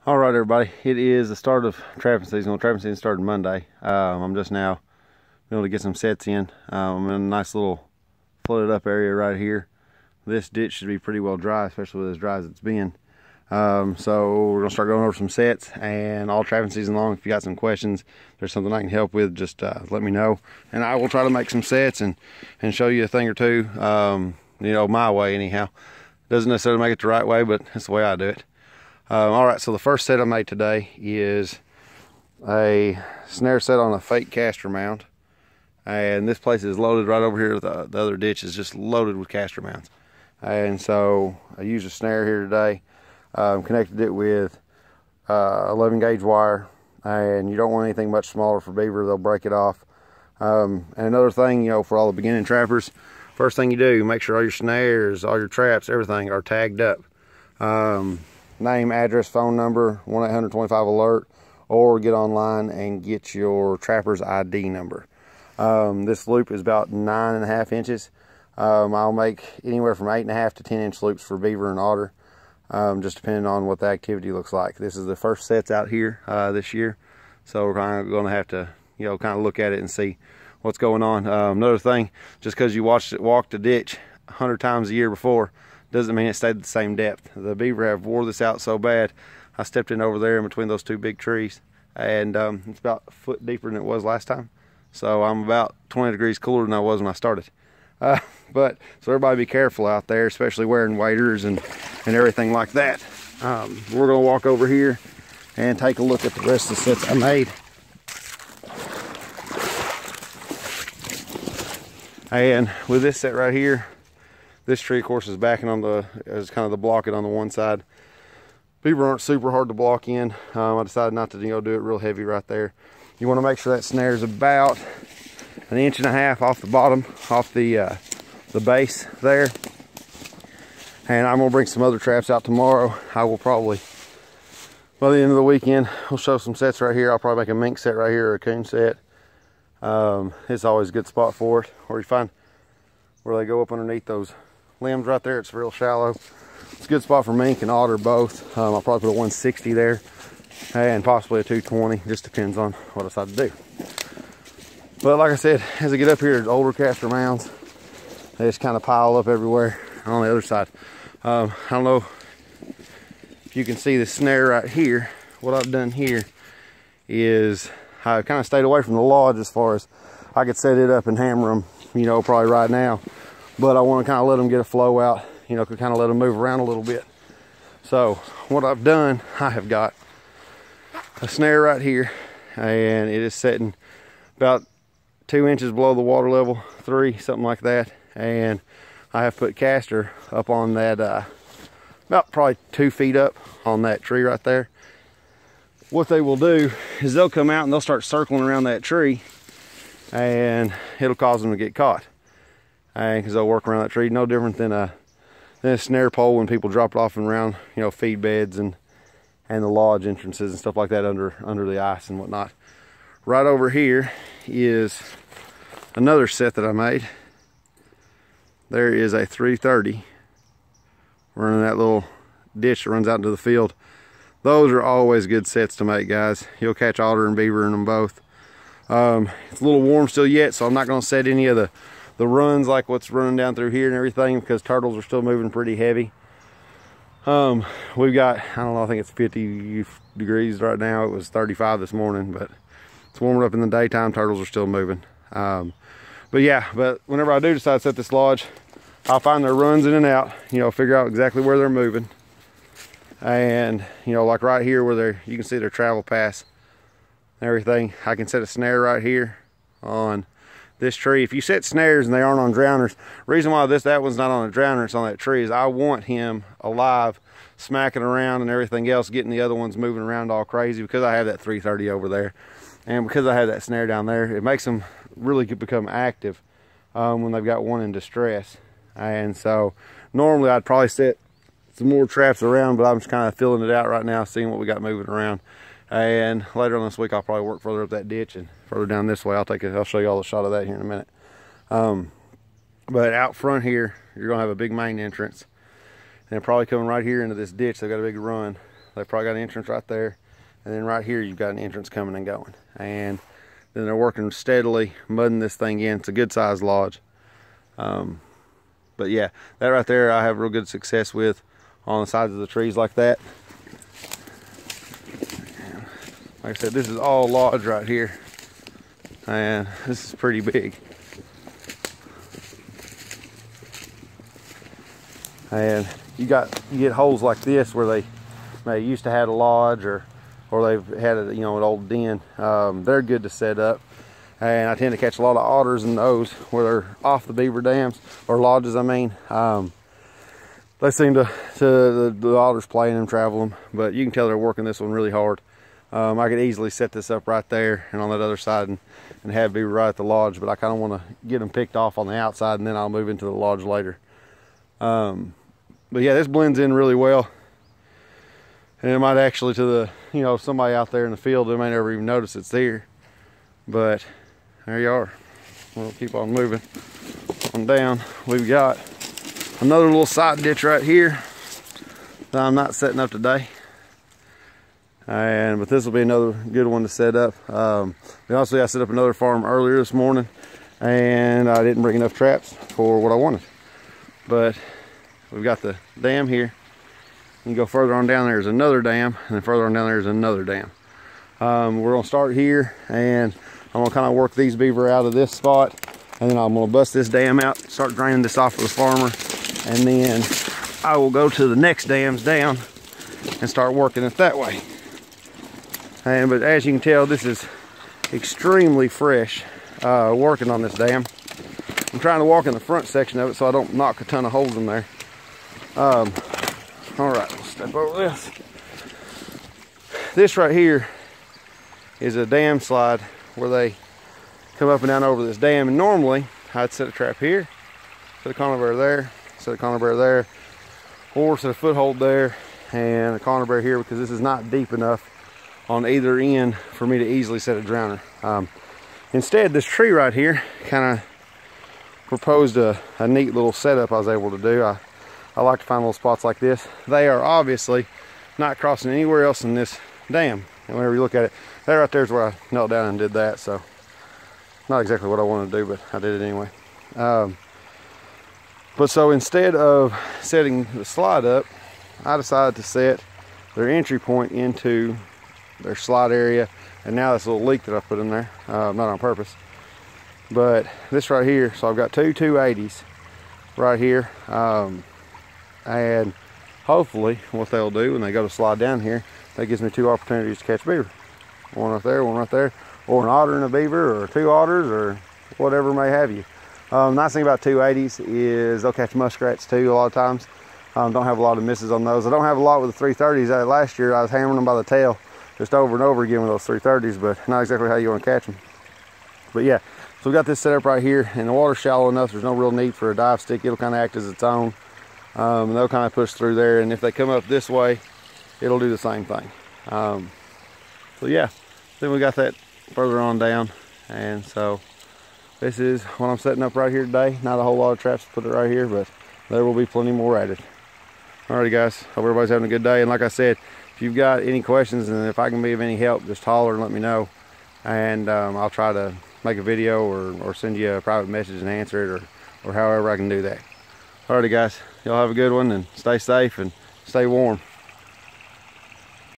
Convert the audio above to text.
All right, everybody. It is the start of trapping season. Well, trapping season started Monday. I'm just now able to get some sets in. I'm in a nice little flooded up area right here. This ditch should be pretty well dry, especially with as dry as it's been. So we're gonna start going over some sets, and all trapping season long, if you got some questions, if there's something I can help with, just let me know, and I will try to make some sets and show you a thing or two, you know, my way anyhow. Doesn't necessarily make it the right way, but that's the way I do it. All right, so the first set I made today is a snare set on a fake caster mound, and this place is loaded right over here. The other ditch is just loaded with caster mounds, and so I used a snare here today. Connected it with 11 gauge wire, and you don't want anything much smaller for beaver, they'll break it off. And another thing, you know, for all the beginning trappers, first thing you do, make sure all your snares, all your traps, everything are tagged up. Name, address, phone number, 1-800-25-ALERT, or get online and get your trapper's ID number. This loop is about 9.5 inches. I'll make anywhere from 8.5 to 10 inch loops for beaver and otter, just depending on what the activity looks like. This is the first sets out here this year, so we're kind of going to have to, you know, kind of look at it and see what's going on. Another thing, just because you walked the ditch 100 times a year before doesn't mean it stayed the same depth. The beaver have wore this out so bad. I stepped in over there in between those two big trees, and it's about a foot deeper than it was last time. So I'm about 20 degrees cooler than I was when I started. But so everybody be careful out there, especially wearing waders and everything like that. We're gonna walk over here and take a look at the rest of the sets I made. And with this set right here, this tree, of course, is backing on is kind of the block it on the one side. Beaver aren't super hard to block in. I decided not to, you know, do it real heavy right there. You want to make sure that snare is about 1.5 inches off the bottom, off the base there. And I'm gonna bring some other traps out tomorrow. I will probably, by the end of the weekend, we'll show some sets right here. I'll probably make a mink set right here or a coon set. It's always a good spot for it. Or you find where they go up underneath those limbs right there, it's real shallow. It's a good spot for mink and otter both. I'll probably put a 160 there and possibly a 220, just depends on what I decide to do. But like I said, as I get up here, there's older caster mounds. They just kind of pile up everywhere. On the other side, I don't know if you can see the snare right here. What I've done here is I've kind of stayed away from the lodge as far as I could set it up and hammer them, you know, probably right now. But I want to kind of let them get a flow out, you know, could kind of let them move around a little bit. So what I've done, I have got a snare right here, and it is setting about 2 inches below the water level, 3, something like that. And I have put caster up on that, about probably 2 feet up on that tree right there. What they will do is they'll come out and they'll start circling around that tree, and it'll cause them to get caught. And because they'll work around that tree, no different than a snare pole when people drop it off and around, you know, feed beds and the lodge entrances and stuff like that under the ice and whatnot. Right over here is another set that I made. There is a 330 running that little ditch that runs out into the field. Those are always good sets to make, guys. You'll catch otter and beaver in them both. It's a little warm still yet, so I'm not going to set any of the runs like what's running down through here and everything, because turtles are still moving pretty heavy. We've got, I don't know, I think it's 50 degrees right now. It was 35 this morning, but it's warming up in the daytime. Turtles are still moving. But yeah, but whenever I do decide to set this lodge, I'll find their runs in and out, you know, figure out exactly where they're moving. And, you know, like right here where you can see their travel paths and everything, I can set a snare right here on this tree. If you set snares and they aren't on drowners, reason why that one's not on a drowner, it's on that tree, is I want him alive, smacking around and everything else, getting the other ones moving around all crazy, because I have that 330 over there. And because I have that snare down there, it makes them really become active when they've got one in distress. And so normally I'd probably set some more traps around, but I'm just kind of filling it out right now, seeing what we got moving around. And later on this week, I'll probably work further up that ditch and further down this way. I'll show you all the shot of that here in a minute. But out front here, you're gonna have a big main entrance, and probably coming right here into this ditch. They've got a big run. They've probably got an entrance right there, and then right here you've got an entrance coming and going. And then they're working steadily, mudding this thing in. It's a good sized lodge. But yeah, that right there I have real good success with on the sides of the trees like that. And like I said, this is all lodge right here, and this is pretty big. And you get holes like this where they used to have a lodge, or they've had a, you know, an old den. They're good to set up, and I tend to catch a lot of otters in those where they're off the beaver dams, or lodges I mean. They seem to the otters play in them, travel them, but you can tell they're working this one really hard. I could easily set this up right there and on that other side and have beaver right at the lodge, but I kind of want to get them picked off on the outside, and then I'll move into the lodge later. But yeah, this blends in really well, and it might actually, to the, you know, somebody out there in the field, they may never even notice it's there. But there you are. We'll keep on moving on down. We've got another little side ditch right here that I'm not setting up today, but this will be another good one to set up. I set up another farm earlier this morning, and I didn't bring enough traps for what I wanted. But we've got the dam here. You go further on down, there's another dam, and then further on down there's another dam. We're gonna start here, and I'm gonna kind of work these beaver out of this spot, and then I'm gonna bust this dam out, start draining this off for the farmer, and then I will go to the next dams down and start working it that way. But as you can tell, this is extremely fresh working on this dam. I'm trying to walk in the front section of it so I don't knock a ton of holes in there. All right, let's step over this. This right here is a dam slide where they come up and down over this dam, and normally I'd set a trap here, set a conibear there, set a conibear there, or set a foothold there and a conibear here, because this is not deep enough on either end for me to easily set a drowner. Instead, this tree right here kind of proposed a neat little setup I was able to do. I like to find little spots like this. They are obviously not crossing anywhere else in this dam. And whenever you look at it, that right there is where I knelt down and did that. So not exactly what I wanted to do, but I did it anyway. But so instead of setting the slide up, I decided to set their entry point into their slide area. And now this little leak that I put in there, not on purpose, but this right here. So I've got two 280s right here. And hopefully what they'll do when they go to slide down here, that gives me two opportunities to catch beaver. One right there, or an otter and a beaver, or two otters, or whatever may have you. Nice thing about 280s is they'll catch muskrats too a lot of times. Don't have a lot of misses on those. I don't have a lot with the 330s. Last year I was hammering them by the tail just over and over again with those 330s, but not exactly how you want to catch them. But yeah, so we got this set up right here, and the water's shallow enough, there's no real need for a dive stick. It'll kind of act as its own. And they'll kind of push through there, and if they come up this way, it'll do the same thing. So yeah, then we got that further on down, and so this is what I'm setting up right here today. Not a whole lot of traps to put it right here, but there will be plenty more added. Alrighty guys, hope everybody's having a good day, and like I said, if you've got any questions and if I can be of any help, just holler and let me know, and I'll try to make a video or send you a private message and answer it, or however I can do that. Alrighty guys, y'all have a good one, and stay safe and stay warm.